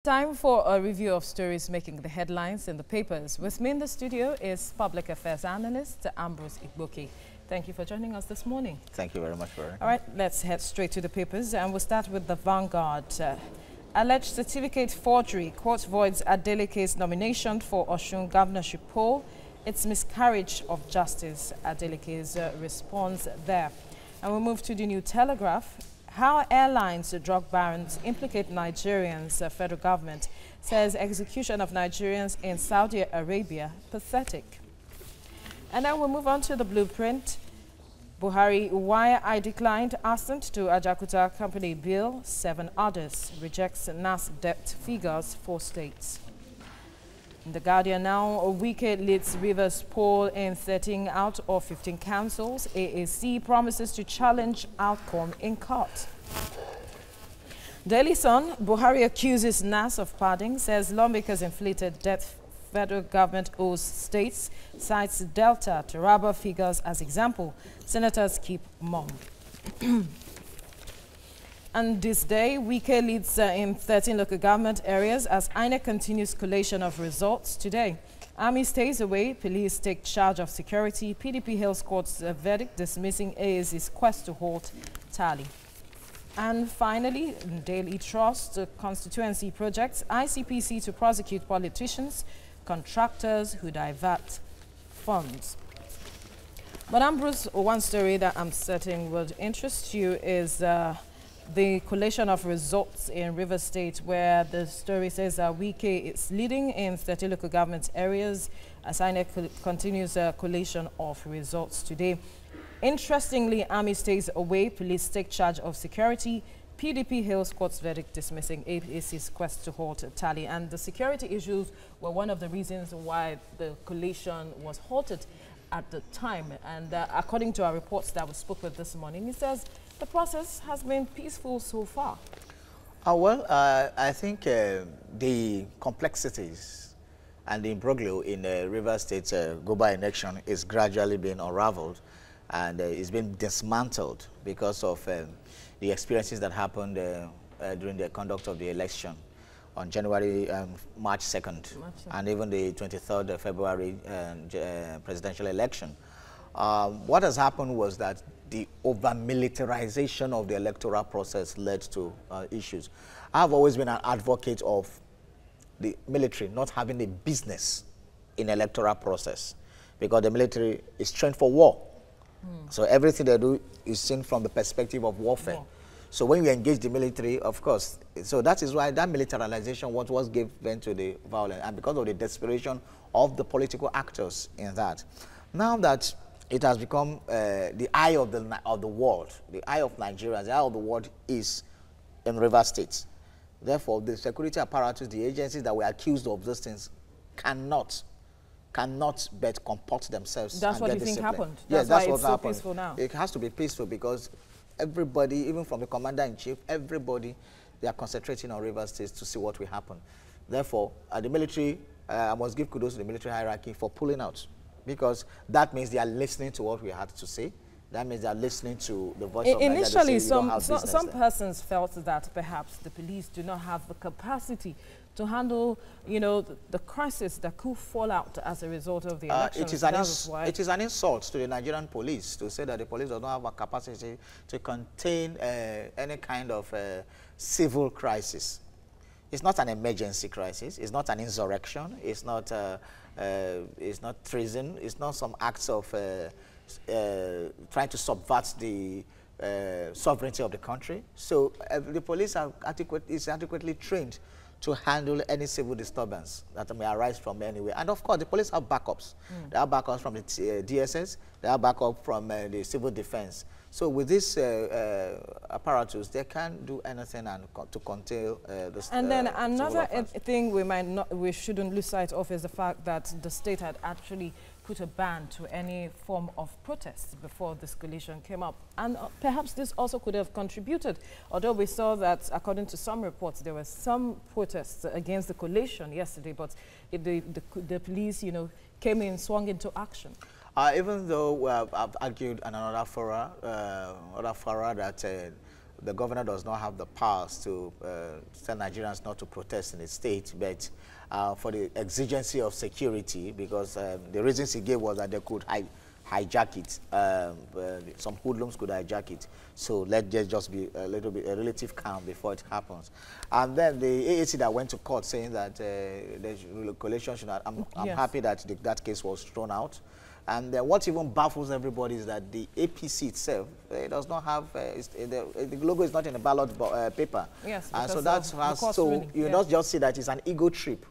Time for a review of stories making the headlines in the papers. With me in the studio is Public Affairs Analyst Ambrose Igboki. Thank you for joining us this morning. Thank you very much for it. All right, let's head straight to the papers, and we'll start with the Vanguard. Alleged certificate forgery. Court voids Adeleke's nomination for Osun governorship poll. It's miscarriage of justice. Adeleke's response there. And we'll move to the New Telegraph. How airlines, drug barons implicate Nigerians. Federal government says execution of Nigerians in Saudi Arabia pathetic. And then we'll move on to the Blueprint. Buhari, why I declined assent to Ajakuta company bill. 7 others. Rejects NAS debt figures for states. In the Guardian now, Wike leads Rivers poll in 13 out of 15 councils. AAC promises to challenge outcome in court. Daily Sun, Buhari accuses NAS of padding, says lawmakers inflated debt federal government owes states, cites Delta Taraba figures as example. Senators keep mum. And this day, Wike leads in 13 local government areas as INEC continues collation of results today. Army stays away, police take charge of security. PDP hails court's verdict dismissing AAC's quest to halt tally. And finally, Daily Trust, constituency projects, ICPC to prosecute politicians, contractors who divert funds. But Ambrose, one story that I'm certain would interest you is the collation of results in Rivers State, where the story says that Wike is leading in 30 local government areas as INEC continues a collation of results today. Interestingly, Army stays away, police take charge of security. PDP hails court's verdict dismissing APAC's quest to halt tally. And the security issues were one of the reasons why the collation was halted at the time. And according to our reports that we spoke with this morning, he says the process has been peaceful so far. I think the complexities and the imbroglio in the River State global election is gradually being unraveled, and it's been dismantled because of the experiences that happened during the conduct of the election on March 2nd, and even the 23rd of February presidential election. What has happened was that the over-militarization of the electoral process led to issues. I've always been an advocate of the military not having a business in electoral process, because the military is trained for war. So everything they do is seen from the perspective of warfare. So when you engage the military, of course, so that is why that militarization was given to the violence, and because of the desperation of the political actors in that. Now that it has become the eye of the world, the eye of Nigeria, the eye of the world is in River State. Therefore, the security apparatus, the agencies that were accused of those things cannot but comport themselves. That's what you think happened? Yes, that's why what's it's so happened. peaceful now. It has to be peaceful because everybody, even from the commander-in-chief, everybody, they are concentrating on River State to see what will happen. Therefore, the military, I must give kudos to the military hierarchy for pulling out, because that means they are listening to what we had to say. That means they are listening to the voice of Nigeria. Initially, some persons felt that perhaps the police do not have the capacity to handle, the crisis that could fall out as a result of the election. It is an insult to the Nigerian police to say that the police does not have a capacity to contain any kind of civil crisis. It's not an emergency crisis. It's not an insurrection. It's not treason. It's not some acts of trying to subvert the sovereignty of the country. So the police is adequately trained to handle any civil disturbance that may arise from anywhere. And of course, the police have backups. They have backups from the DSS. They have backup from the civil defense. So with this apparatus, they can do anything to contain this. And then another thing we shouldn't lose sight of is the fact that the state had actually put a ban to any form of protests before this coalition came up. And perhaps this also could have contributed, although we saw that, according to some reports, there were some protests against the coalition yesterday, but the police, came in, swung into action. Even though I've argued in another fora that the governor does not have the powers to tell Nigerians not to protest in the state, but for the exigency of security, because the reasons he gave was that they could hijack it. Some hoodlums could hijack it. So let there just be a little bit, a relative calm before it happens. And then the AAC that went to court saying that the coalition should not, I'm yes. happy that that case was thrown out. And what even baffles everybody is that the APC itself does not have, the logo is not in the ballot paper. Yes, and so that's so you yeah. don't just see that it's an ego trip.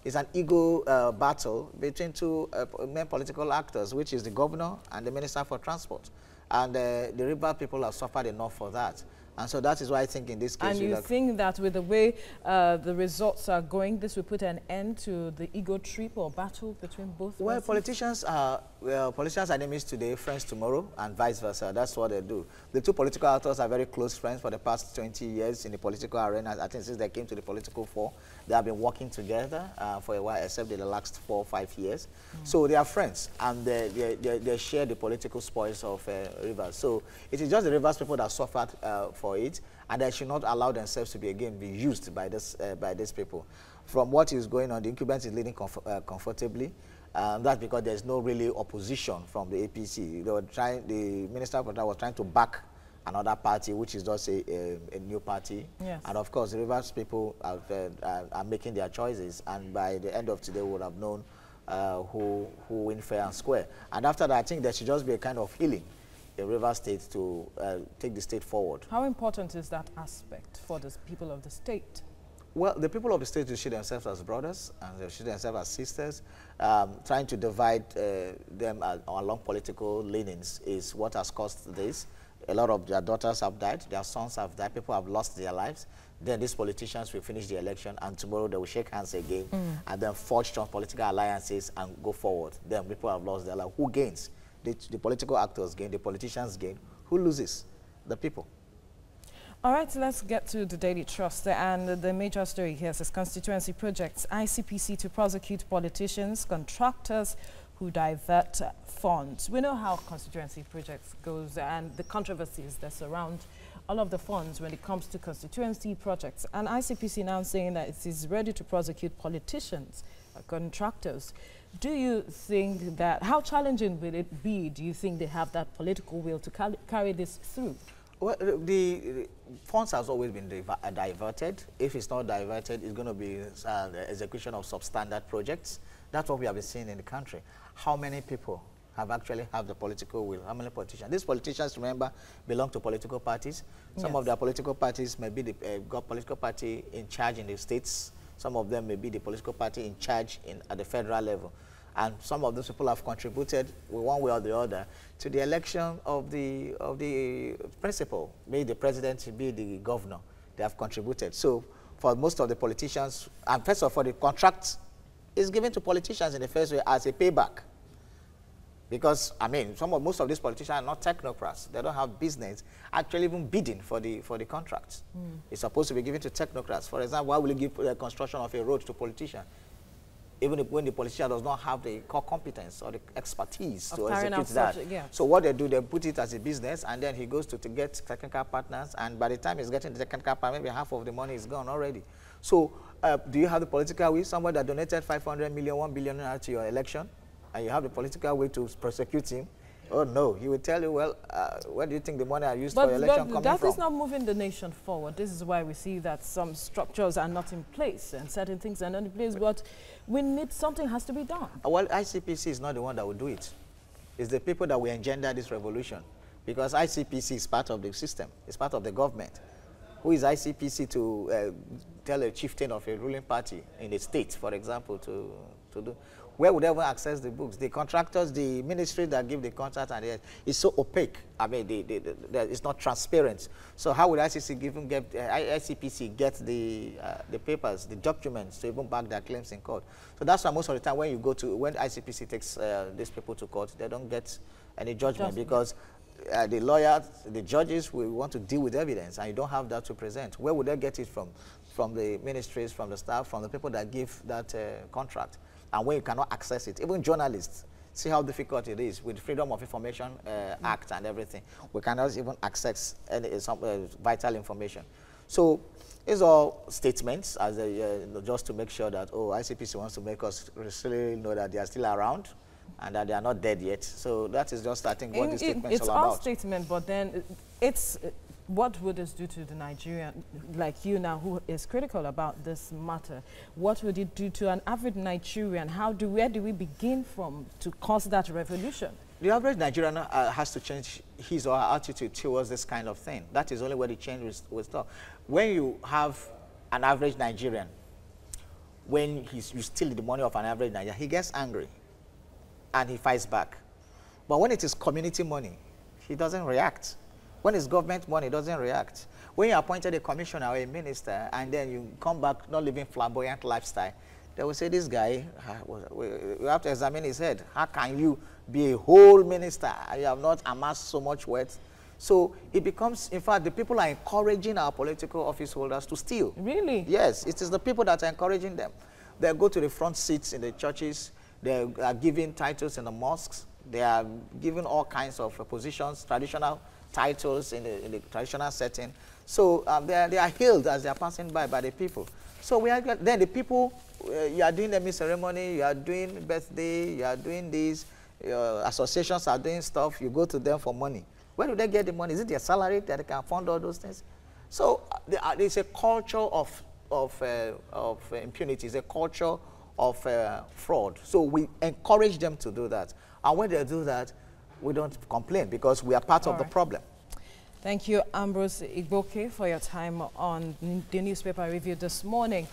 It's an ego battle between two main political actors, which is the governor and the minister for transport. And the river people have suffered enough for that. And so that is why I think in this case... And you think that with the way the results are going, this will put an end to the ego trip or battle between both? Well, politicians are enemies today, friends tomorrow, and vice versa. That's what they do. The two political actors are very close friends for the past 20 years in the political arena. I think since they came to the political fore, they have been working together for a while, except in the last 4 or 5 years. So they are friends, and they share the political spoils of Rivers. So it is just the Rivers people that suffered for it, and they should not allow themselves to be used by these people. From what is going on, the incumbent is leading comfortably. That's because there's no really opposition from the APC. They were trying, the Minister of Water was trying to back another party, which is just a new party. Yes. And of course, the Rivers people are making their choices, and by the end of today, we would have known who win fair and square. And after that, I think there should just be a kind of healing in Rivers State to take the state forward. How important is that aspect for the people of the state? Well, the people of the state will see themselves as brothers, and they see themselves as sisters. Trying to divide them along political leanings is what has caused this. A lot of their daughters have died, their sons have died, people have lost their lives. Then these politicians will finish the election, and tomorrow they will shake hands again, and then forge strong political alliances and go forward. Then people have lost their life. Who gains? The political actors gain, the politicians gain. Who loses? The people. All right, let's get to the Daily Trust. And the major story here says constituency projects ICPC to prosecute politicians, contractors who divert funds. We know how constituency projects goes and the controversies that surround all of the funds when it comes to constituency projects. And ICPC now saying that it is ready to prosecute politicians, contractors. Do you think that, how challenging will it be? Do you think they have that political will to carry this through? Well, the funds has always been diverted. If it's not diverted, it's going to be the execution of substandard projects. That's what we have been seeing in the country. How many people have actually have the political will? How many politicians? These politicians, remember, belong to political parties. Some of their political parties may be the political party in charge in the states. Some of them may be the political party in charge at the federal level. And some of those people have contributed, one way or the other, to the election of the principal, be the president, be the governor. They have contributed. So for most of the politicians, and first of all, the contract is given to politicians in the first way as a payback. Because, I mean, most of these politicians are not technocrats. They don't have business actually even bidding for the contracts. It's supposed to be given to technocrats. For example, why will you give the construction of a road to a politician? Even when the politician does not have the core competence or the expertise to execute that. So what they do, they put it as a business, and then he goes to get technical partners, and by the time he's getting the technical partner, maybe half of the money is gone already. So do you have the political will? Somebody that donated 500 million, 1 billion to your election, and you have the political way to prosecute him? Oh no, he will tell you, well, where do you think the money I used for your election coming from? That is not moving the nation forward. This is why we see that some structures are not in place and certain things are not in place, but we need, something has to be done. Well, ICPC is not the one that will do it. It's the people that will engender this revolution, because ICPC is part of the system. It's part of the government. Who is ICPC to tell a chieftain of a ruling party in a state, for example, to do? Where would they ever access the books? The contractors, the ministry that give the contract, and it's so opaque. I mean, it's not transparent. So how would ICPC get the papers, the documents to even back their claims in court? So that's why most of the time when ICPC takes these people to court, they don't get any judgment because the lawyers, the judges will want to deal with evidence, and you don't have that to present. Where would they get it from? From the ministries, from the staff, from the people that give that contract. And when you cannot access it, even journalists, See how difficult it is with Freedom of Information Act and everything. We cannot even access any some vital information. So these are statements as just to make sure that, oh, ICPC wants to make us really know that they are still around and that they are not dead yet. So that is just, I think, what this statement is all about. It's our statement, but then it's what would this do to the Nigerian, like you now, who is critical about this matter? What would it do to an average Nigerian? Where do we begin from to cause that revolution? The average Nigerian has to change his or her attitude towards this kind of thing. That is only where the change will start. When you have an average Nigerian, when you steal the money of an average Nigerian, he gets angry and he fights back. But when it is community money, he doesn't react. When it's government money, he doesn't react. When you appointed a commissioner or a minister and then you come back not living flamboyant lifestyle, they will say, this guy, we have to examine his head. How can you be a whole minister and you have not amassed so much wealth? So it becomes, in fact, the people are encouraging our political office holders to steal. Really? Yes, it is the people that are encouraging them. They go to the front seats in the churches. They are giving titles in the mosques. They are giving all kinds of positions, traditional titles in the traditional setting. So they are hailed as they are passing by the people. So then the people, you are doing the ceremony, you are doing birthday, you are doing this, associations are doing stuff, you go to them for money. Where do they get the money? Is it their salary that they can fund all those things? So there's a culture of impunity, it's a culture of fraud. So we encourage them to do that. And when they do that, we don't complain because we are part of the problem. Thank you, Ambrose Igboke, for your time on the newspaper review this morning.